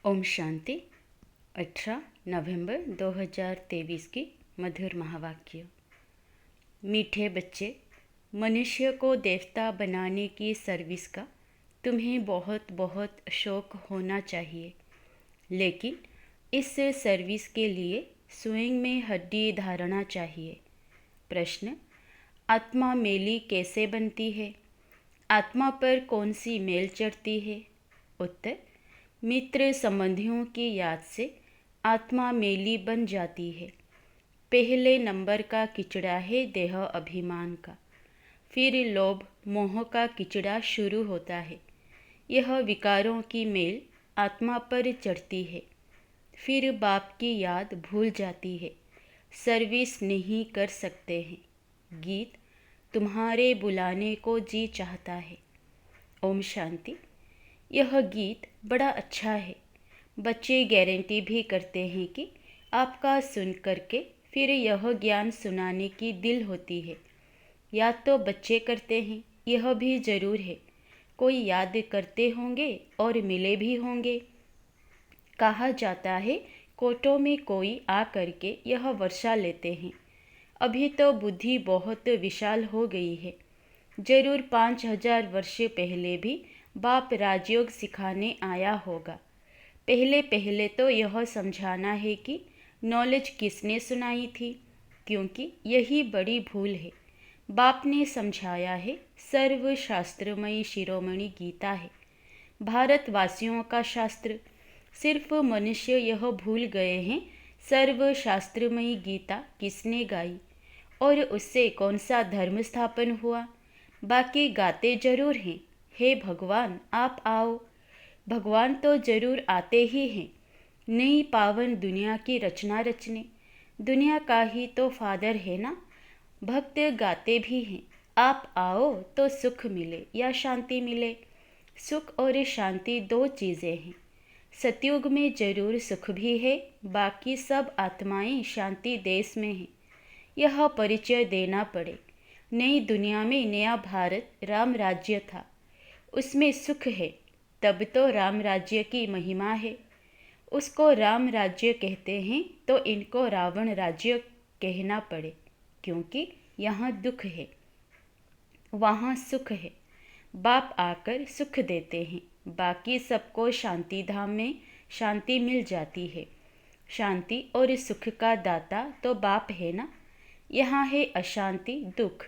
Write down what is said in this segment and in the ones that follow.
ओम शांति। 18 नवंबर 2023 की मधुर महावाक्य। मीठे बच्चे, मनुष्य को देवता बनाने की सर्विस का तुम्हें बहुत बहुत शौक होना चाहिए, लेकिन इस सर्विस के लिए स्वयं में हड्डी धारणा चाहिए। प्रश्न: आत्मा मेली कैसे बनती है? आत्मा पर कौन सी मेल चढ़ती है? उत्तर: मित्र संबंधियों की याद से आत्मा मेली बन जाती है। पहले नंबर का किचड़ा है देह अभिमान का, फिर लोभ मोह का किचड़ा शुरू होता है। यह विकारों की मेल आत्मा पर चढ़ती है। फिर बाप की याद भूल जाती है, सर्विस नहीं कर सकते हैं। गीत तुम्हारे बुलाने को जी चाहता है। ओम शांति। यह गीत बड़ा अच्छा है। बच्चे गारंटी भी करते हैं कि आपका सुन करके फिर यह ज्ञान सुनाने की दिल होती है। याद तो बच्चे करते हैं, यह भी ज़रूर है। कोई याद करते होंगे और मिले भी होंगे। कहा जाता है कोटों में कोई आ करके यह वर्षा लेते हैं। अभी तो बुद्धि बहुत विशाल हो गई है। जरूर 5000 वर्ष पहले भी बाप राजयोग सिखाने आया होगा। पहले पहले तो यह समझाना है कि नॉलेज किसने सुनाई थी, क्योंकि यही बड़ी भूल है। बाप ने समझाया है सर्व शास्त्रमयी शिरोमणि गीता है, भारतवासियों का शास्त्र। सिर्फ मनुष्य यह भूल गए हैं सर्व शास्त्रमयी गीता किसने गाई और उससे कौन सा धर्म स्थापन हुआ। बाकी गाते जरूर हैं, हे भगवान आप आओ। भगवान तो जरूर आते ही हैं, नई पावन दुनिया की रचना रचने। दुनिया का ही तो फादर है ना। भक्त गाते भी हैं, आप आओ तो सुख मिले या शांति मिले। सुख और शांति दो चीज़ें हैं। सतयुग में जरूर सुख भी है, बाकी सब आत्माएं शांति देश में हैं। यह परिचय देना पड़े। नई दुनिया में नया भारत राम राज्य था, उसमें सुख है, तब तो राम राज्य की महिमा है। उसको राम राज्य कहते हैं तो इनको रावण राज्य कहना पड़े, क्योंकि यहाँ दुख है, वहाँ सुख है। बाप आकर सुख देते हैं, बाकी सबको शांति धाम में शांति मिल जाती है। शांति और सुख का दाता तो बाप है ना। यहाँ है अशांति दुख,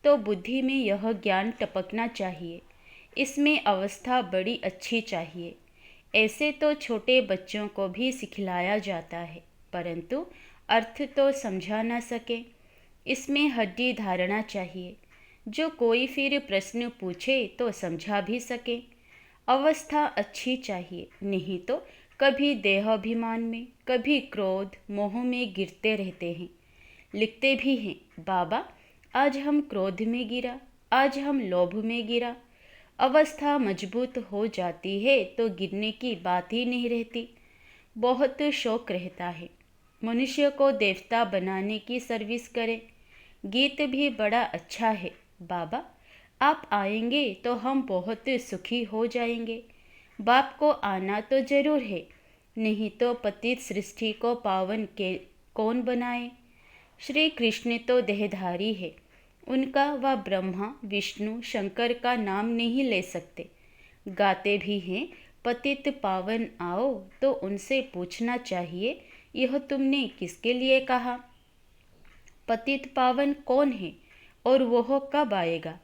तो बुद्धि में यह ज्ञान टपकना चाहिए। इसमें अवस्था बड़ी अच्छी चाहिए। ऐसे तो छोटे बच्चों को भी सिखलाया जाता है, परंतु अर्थ तो समझा न सके। इसमें हड्डी धारणा चाहिए, जो कोई फिर प्रश्न पूछे तो समझा भी सके। अवस्था अच्छी चाहिए, नहीं तो कभी देहाभिमान में, कभी क्रोध मोह में गिरते रहते हैं। लिखते भी हैं, बाबा आज हम क्रोध में गिरा, आज हम लोभ में गिरा। अवस्था मजबूत हो जाती है तो गिरने की बात ही नहीं रहती। बहुत शौक रहता है मनुष्य को देवता बनाने की सर्विस करे। गीत भी बड़ा अच्छा है, बाबा आप आएंगे तो हम बहुत सुखी हो जाएंगे। बाप को आना तो जरूर है, नहीं तो पतित सृष्टि को पावन के कौन बनाए। श्री कृष्ण तो देहधारी है, उनका व ब्रह्मा विष्णु शंकर का नाम नहीं ले सकते। गाते भी हैं पतित पावन आओ, तो उनसे पूछना चाहिए यह तुमने किसके लिए कहा। पतित पावन कौन है और वह कब आएगा?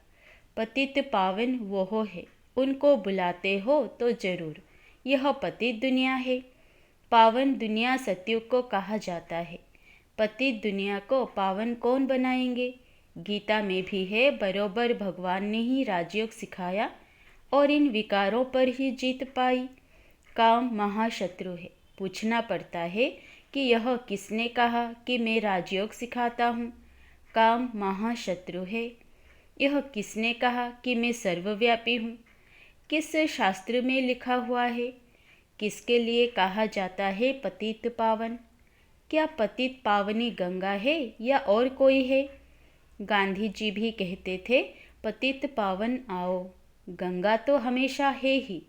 पतित पावन वह है, उनको बुलाते हो तो जरूर। यह पतित दुनिया है। पावन दुनिया सतयुग को कहा जाता है। पतित दुनिया को पावन कौन बनाएंगे? गीता में भी है, बरोबर भगवान ने ही राजयोग सिखाया और इन विकारों पर ही जीत पाई। काम महाशत्रु है। पूछना पड़ता है कि यह किसने कहा कि मैं राजयोग सिखाता हूँ? काम महाशत्रु है। यह किसने कहा कि मैं सर्वव्यापी हूँ? किस शास्त्र में लिखा हुआ है? किसके लिए कहा जाता है पतित पावन? क्या पतित पावनी गंगा है या और कोई है? गांधी जी भी कहते थे पतित पावन आओ। गंगा तो हमेशा है ही,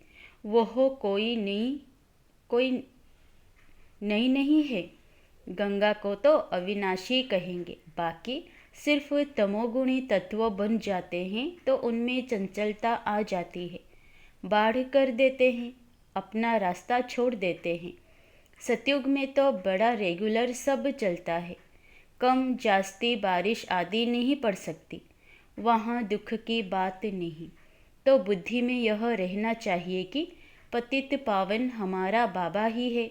वह कोई नहीं कोई नई नहीं है। गंगा को तो अविनाशी कहेंगे, बाकी सिर्फ तमोगुणी तत्व बन जाते हैं तो उनमें चंचलता आ जाती है, बाढ़ कर देते हैं, अपना रास्ता छोड़ देते हैं। सतयुग में तो बड़ा रेगुलर सब चलता है, कम जास्ती बारिश आदि नहीं पड़ सकती, वहाँ दुख की बात नहीं। तो बुद्धि में यह रहना चाहिए कि पतित पावन हमारा बाबा ही है।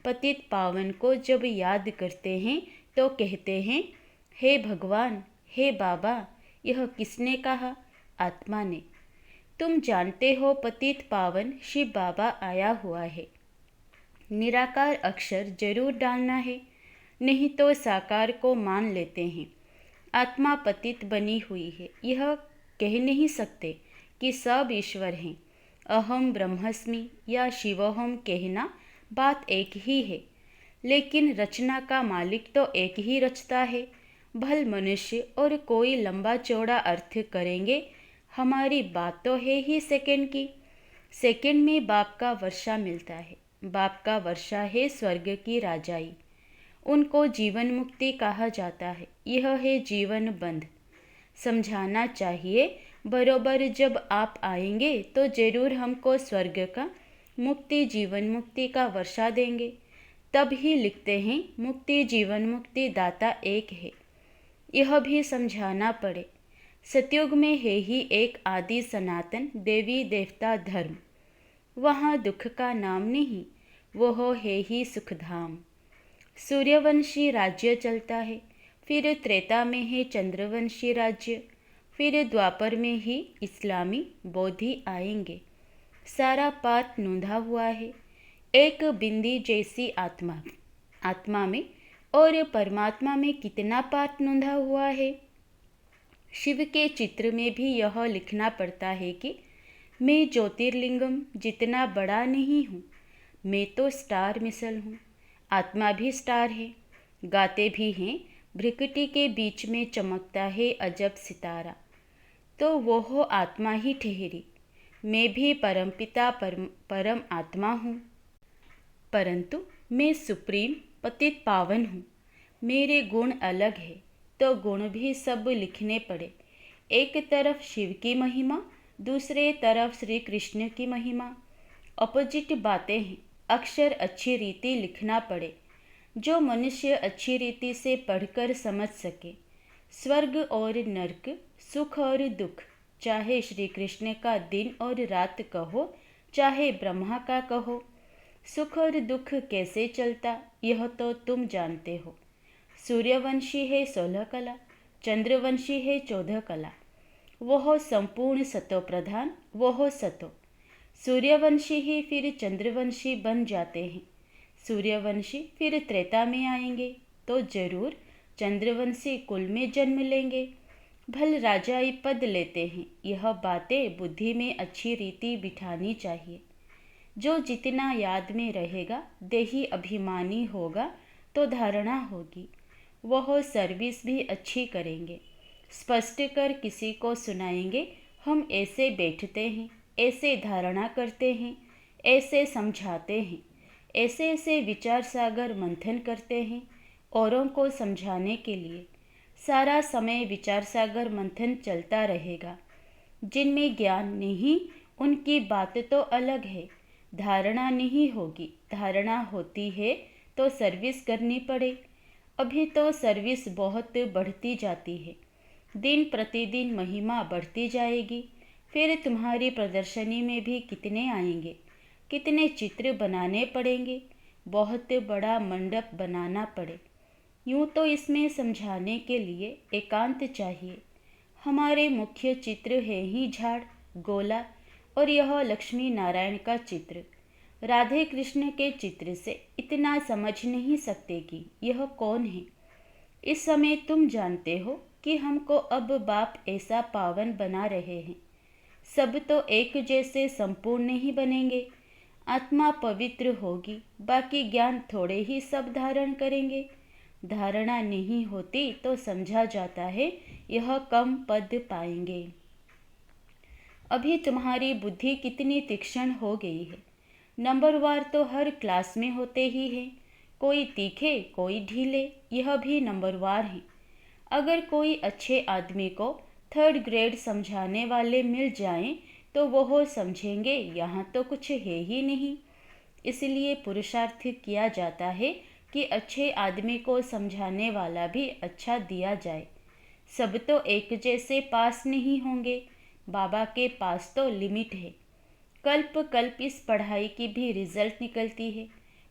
पतित पावन को जब याद करते हैं तो कहते हैं, हे भगवान, हे बाबा। यह किसने कहा? आत्मा ने। तुम जानते हो पतित पावन शिव बाबा आया हुआ है। निराकार अक्षर जरूर डालना है, नहीं तो साकार को मान लेते हैं। आत्मा पतित बनी हुई है, यह कह नहीं सकते कि सब ईश्वर हैं। अहम ब्रह्मस्मि या शिवोहम कहना बात एक ही है, लेकिन रचना का मालिक तो एक ही रचता है। भल मनुष्य और कोई लंबा चौड़ा अर्थ करेंगे, हमारी बात तो है ही सेकंड की। सेकंड में बाप का वर्षा मिलता है। बाप का वर्षा है स्वर्ग की राजाई, उनको जीवन मुक्ति कहा जाता है। यह है जीवन बंध। समझाना चाहिए, बरोबर जब आप आएंगे तो जरूर हमको स्वर्ग का मुक्ति जीवन मुक्ति का वर्षा देंगे। तब ही लिखते हैं मुक्ति जीवन मुक्ति दाता एक है। यह भी समझाना पड़े। सतयुग में है ही एक आदि सनातन देवी देवता धर्म, वहाँ दुख का नाम नहीं, वो है ही सुखधाम। सूर्यवंशी राज्य चलता है, फिर त्रेता में है चंद्रवंशी राज्य, फिर द्वापर में ही इस्लामी बोधि आएंगे। सारा पाठ नोंधा हुआ है, एक बिंदी जैसी आत्मा में और परमात्मा में कितना पाठ नोंधा हुआ है। शिव के चित्र में भी यह लिखना पड़ता है कि मैं ज्योतिर्लिंगम जितना बड़ा नहीं हूँ, मैं तो स्टार मिसल हूँ। आत्मा भी स्टार है, गाते भी हैं, भ्रिकुटी के बीच में चमकता है अजब सितारा, तो वो हो आत्मा ही ठहरी। मैं भी परमपिता परम आत्मा हूँ, परंतु मैं सुप्रीम पतित पावन हूँ। मेरे गुण अलग है, तो गुण भी सब लिखने पड़े। एक तरफ शिव की महिमा, दूसरे तरफ श्री कृष्ण की महिमा। अपोजिट बातें हैं, अक्षर अच्छी रीति लिखना पड़े, जो मनुष्य अच्छी रीति से पढ़कर समझ सके। स्वर्ग और नरक, सुख और दुख, चाहे श्री कृष्ण का दिन और रात कहो, चाहे ब्रह्मा का कहो। सुख और दुख कैसे चलता, यह तो तुम जानते हो। सूर्यवंशी है 16 कला, चंद्रवंशी है 14 कला। वह संपूर्ण सतो प्रधान, वह सतो। सूर्यवंशी ही फिर चंद्रवंशी बन जाते हैं। सूर्यवंशी फिर त्रेता में आएंगे तो जरूर चंद्रवंशी कुल में जन्म लेंगे, भल राजाई पद लेते हैं। यह बातें बुद्धि में अच्छी रीति बिठानी चाहिए। जो जितना याद में रहेगा, देही अभिमानी होगा तो धारणा होगी, वह सर्विस भी अच्छी करेंगे। स्पष्ट कर किसी को सुनाएंगे, हम ऐसे बैठते हैं, ऐसे धारणा करते हैं, ऐसे समझाते हैं, ऐसे ऐसे विचार सागर मंथन करते हैं। औरों को समझाने के लिए सारा समय विचार सागर मंथन चलता रहेगा। जिनमें ज्ञान नहीं, उनकी बात तो अलग है। धारणा नहीं होगी, धारणा होती है तो सर्विस करनी पड़े। अभी तो सर्विस बहुत बढ़ती जाती है, दिन प्रतिदिन महिमा बढ़ती जाएगी। फिर तुम्हारी प्रदर्शनी में भी कितने आएंगे, कितने चित्र बनाने पड़ेंगे, बहुत बड़ा मंडप बनाना पड़े। यूँ तो इसमें समझाने के लिए एकांत चाहिए। हमारे मुख्य चित्र है ही झाड़, गोला, और यह लक्ष्मी नारायण का चित्र। राधे कृष्ण के चित्र से इतना समझ नहीं सकते कि यह कौन है। इस समय तुम जानते हो कि हमको अब बाप ऐसा पावन बना रहे हैं। सब तो एक जैसे संपूर्ण ही बनेंगे। आत्मा पवित्र होगी, बाकी ज्ञान थोड़े ही सब धारण करेंगे। धारणा नहीं होती तो समझा जाता है यह कम पद पाएंगे। अभी तुम्हारी बुद्धि कितनी तीक्ष्ण हो गई है। नंबरवार तो हर क्लास में होते ही हैं, कोई तीखे कोई ढीले, यह भी नंबरवार हैं। अगर कोई अच्छे आदमी को 3rd ग्रेड समझाने वाले मिल जाएं तो वह समझेंगे यहाँ तो कुछ है ही नहीं। इसलिए पुरुषार्थ किया जाता है कि अच्छे आदमी को समझाने वाला भी अच्छा दिया जाए। सब तो एक जैसे पास नहीं होंगे, बाबा के पास तो लिमिट है। कल्प कल्प इस पढ़ाई की भी रिजल्ट निकलती है।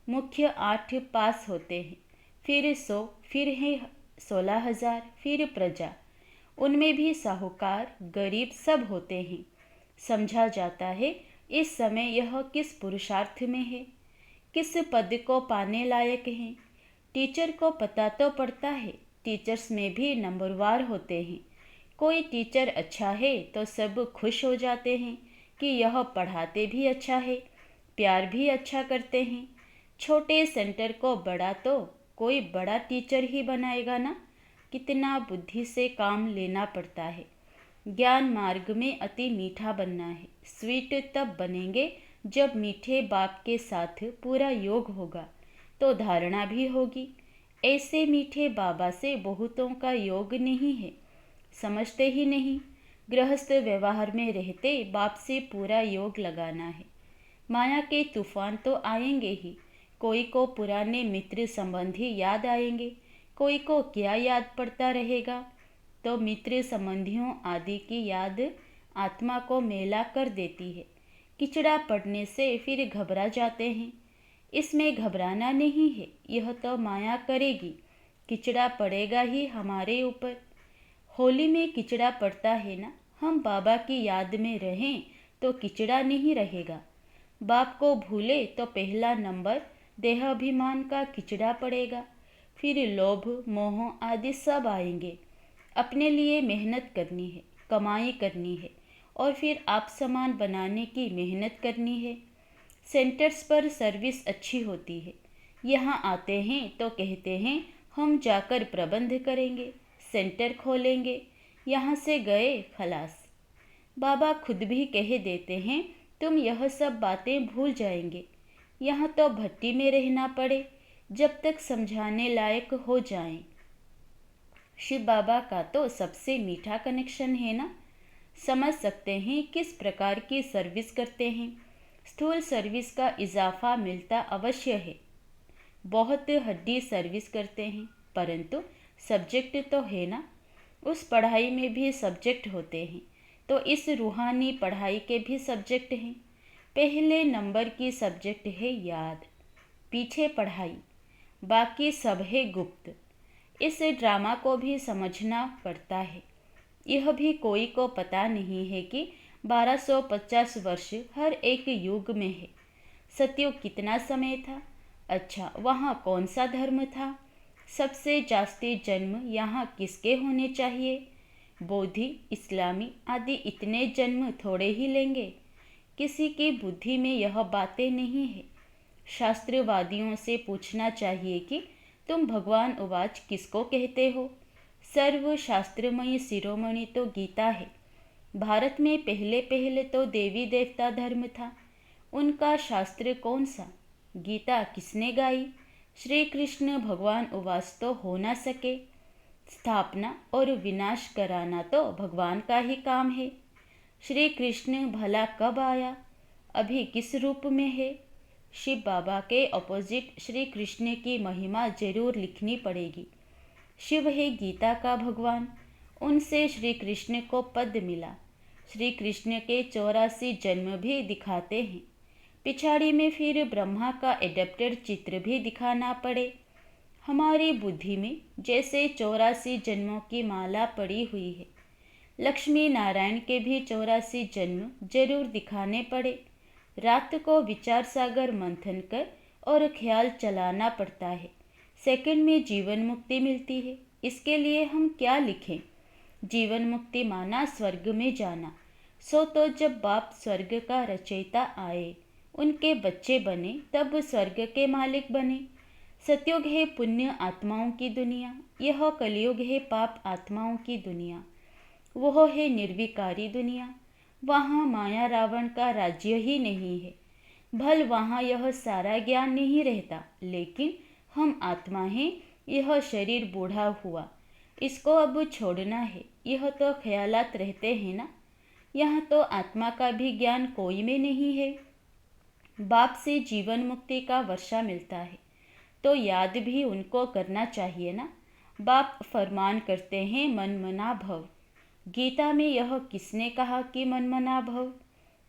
मुख्य 8 पास होते हैं, फिर 100, फिर है 16,000, फिर प्रजा, उनमें भी साहूकार गरीब सब होते हैं। समझा जाता है इस समय यह किस पुरुषार्थ में है, किस पद को पाने लायक हैं। टीचर को पता तो पड़ता है, टीचर्स में भी नंबरवार होते हैं। कोई टीचर अच्छा है तो सब खुश हो जाते हैं कि यह पढ़ाते भी अच्छा है, प्यार भी अच्छा करते हैं। छोटे सेंटर को बड़ा तो कोई बड़ा टीचर ही बनाएगा ना। कितना बुद्धि से काम लेना पड़ता है। ज्ञान मार्ग में अति मीठा बनना है। स्वीट तब बनेंगे जब मीठे बाप के साथ पूरा योग होगा तो धारणा भी होगी। ऐसे मीठे बाबा से बहुतों का योग नहीं है, समझते ही नहीं। गृहस्थ व्यवहार में रहते बाप से पूरा योग लगाना है। माया के तूफान तो आएंगे ही। कोई को पुराने मित्र संबंधी याद आएंगे, कोई को क्या याद पड़ता रहेगा। तो मित्र संबंधियों आदि की याद आत्मा को मेला कर देती है। किचड़ा पड़ने से फिर घबरा जाते हैं। इसमें घबराना नहीं है, यह तो माया करेगी, किचड़ा पड़ेगा ही हमारे ऊपर। होली में किचड़ा पड़ता है ना, हम बाबा की याद में रहें तो किचड़ा नहीं रहेगा। बाप को भूले तो पहला नंबर देहाभिमान का किचड़ा पड़ेगा, फिर लोभ मोह आदि सब आएंगे। अपने लिए मेहनत करनी है, कमाई करनी है और फिर आप समान बनाने की मेहनत करनी है। सेंटर्स पर सर्विस अच्छी होती है। यहाँ आते हैं तो कहते हैं हम जाकर प्रबंध करेंगे, सेंटर खोलेंगे, यहाँ से गए खलास। बाबा खुद भी कह देते हैं तुम यह सब बातें भूल जाएंगे। यहाँ तो भट्टी में रहना पड़े जब तक समझाने लायक हो जाएं। शिव बाबा का तो सबसे मीठा कनेक्शन है ना। समझ सकते हैं किस प्रकार की सर्विस करते हैं। स्थूल सर्विस का इजाफा मिलता अवश्य है, बहुत हड्डी सर्विस करते हैं, परंतु सब्जेक्ट तो है ना। उस पढ़ाई में भी सब्जेक्ट होते हैं, तो इस रूहानी पढ़ाई के भी सब्जेक्ट हैं। पहले नंबर की सब्जेक्ट है याद, पीछे पढ़ाई, बाकी सब है गुप्त। इस ड्रामा को भी समझना पड़ता है। यह भी कोई को पता नहीं है कि 1250 वर्ष हर एक युग में है। सतयुग कितना समय था? अच्छा, वहाँ कौन सा धर्म था? सबसे जास्ती जन्म यहाँ किसके होने चाहिए? बौद्धि, इस्लामी आदि इतने जन्म थोड़े ही लेंगे। किसी की बुद्धि में यह बातें नहीं है। शास्त्रवादियों से पूछना चाहिए कि तुम भगवान उवाच किसको कहते हो? सर्व शास्त्रमयी शिरोमणि तो गीता है। भारत में पहले पहले तो देवी देवता धर्म था, उनका शास्त्र कौन सा? गीता किसने गाई? श्री कृष्ण भगवान उवाच तो हो ना सके। स्थापना और विनाश कराना तो भगवान का ही काम है। श्री कृष्ण भला कब आया? अभी किस रूप में है? शिव बाबा के अपोजिट श्री कृष्ण की महिमा जरूर लिखनी पड़ेगी। शिव है गीता का भगवान, उनसे श्री कृष्ण को पद मिला। श्री कृष्ण के 84 जन्म भी दिखाते हैं। पिछाड़ी में फिर ब्रह्मा का एडेप्टेड चित्र भी दिखाना पड़े। हमारी बुद्धि में जैसे 84 जन्मों की माला पड़ी हुई है, लक्ष्मी नारायण के भी 84 जन्म जरूर दिखाने पड़े। रात को विचार सागर मंथन कर और ख्याल चलाना पड़ता है। सेकंड में जीवन मुक्ति मिलती है। इसके लिए हम क्या लिखें? जीवन मुक्ति माना स्वर्ग में जाना। सो तो जब बाप स्वर्ग का रचयिता आए, उनके बच्चे बने, तब स्वर्ग के मालिक बने। सतयुग है पुण्य आत्माओं की दुनिया, यह कलयुग है पाप आत्माओं की दुनिया। वह है निर्विकारी दुनिया, वहाँ माया रावण का राज्य ही नहीं है। भल वहाँ यह सारा ज्ञान नहीं रहता, लेकिन हम आत्मा हैं, यह शरीर बूढ़ा हुआ, इसको अब छोड़ना है, यह तो ख्यालात रहते हैं ना। यहाँ तो आत्मा का भी ज्ञान कोई में नहीं है। बाप से जीवन मुक्ति का वर्षा मिलता है, तो याद भी उनको करना चाहिए ना। बाप फरमान करते हैं मन मना भव। गीता में यह किसने कहा कि मन मना भव?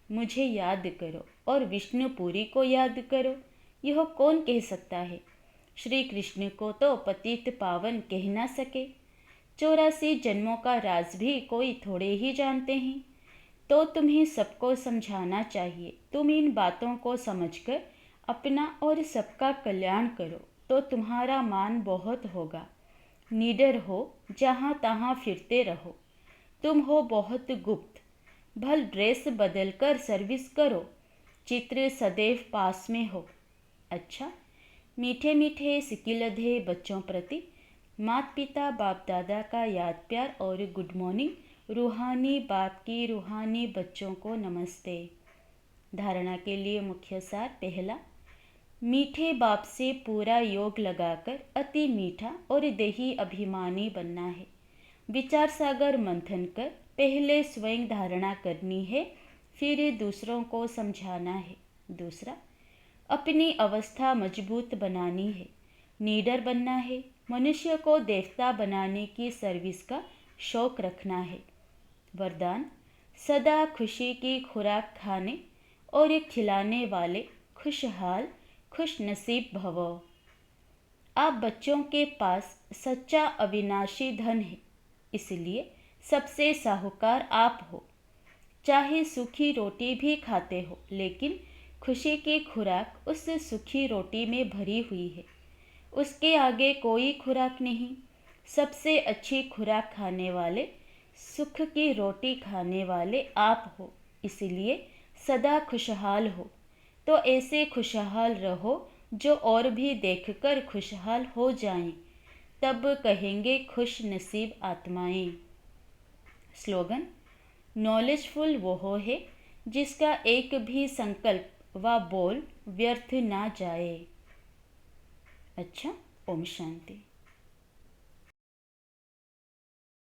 मुझे याद करो और विष्णुपुरी को याद करो, यह कौन कह सकता है? श्री कृष्ण को तो पतित पावन कह ना सके। 84 जन्मों का राज भी कोई थोड़े ही जानते हैं, तो तुम्हें सबको समझाना चाहिए। तुम इन बातों को समझकर अपना और सबका कल्याण करो, तो तुम्हारा मान बहुत होगा। निडर हो, जहाँ तहाँ फिरते रहो। तुम हो बहुत गुप्त, भल ड्रेस बदलकर सर्विस करो, चित्र सदैव पास में हो। अच्छा, मीठे मीठे सिकिलधे बच्चों प्रति माता पिता बाप दादा का याद प्यार और गुड मॉर्निंग। रूहानी बाप की रूहानी बच्चों को नमस्ते। धारणा के लिए मुख्य सार। पहला, मीठे बाप से पूरा योग लगाकर अति मीठा और देही अभिमानी बनना है। विचार सागर मंथन कर पहले स्वयं धारणा करनी है, फिर दूसरों को समझाना है। दूसरा, अपनी अवस्था मजबूत बनानी है, नीडर बनना है, मनुष्य को देवता बनाने की सर्विस का शौक रखना है। वरदान, सदा खुशी की खुराक खाने और खिलाने वाले खुशहाल खुश नसीब भव। आप बच्चों के पास सच्चा अविनाशी धन है, इसलिए सबसे साहूकार आप हो। चाहे सूखी रोटी भी खाते हो, लेकिन खुशी की खुराक उस सूखी रोटी में भरी हुई है, उसके आगे कोई खुराक नहीं। सबसे अच्छी खुराक खाने वाले, सुख की रोटी खाने वाले आप हो, इसलिए सदा खुशहाल हो। तो ऐसे खुशहाल रहो जो और भी देखकर खुशहाल हो जाएं, तब कहेंगे खुश नसीब आत्माएं। स्लोगन, नॉलेजफुल वो है जिसका एक भी संकल्प व बोल व्यर्थ ना जाए। अच्छा, ओम शांति।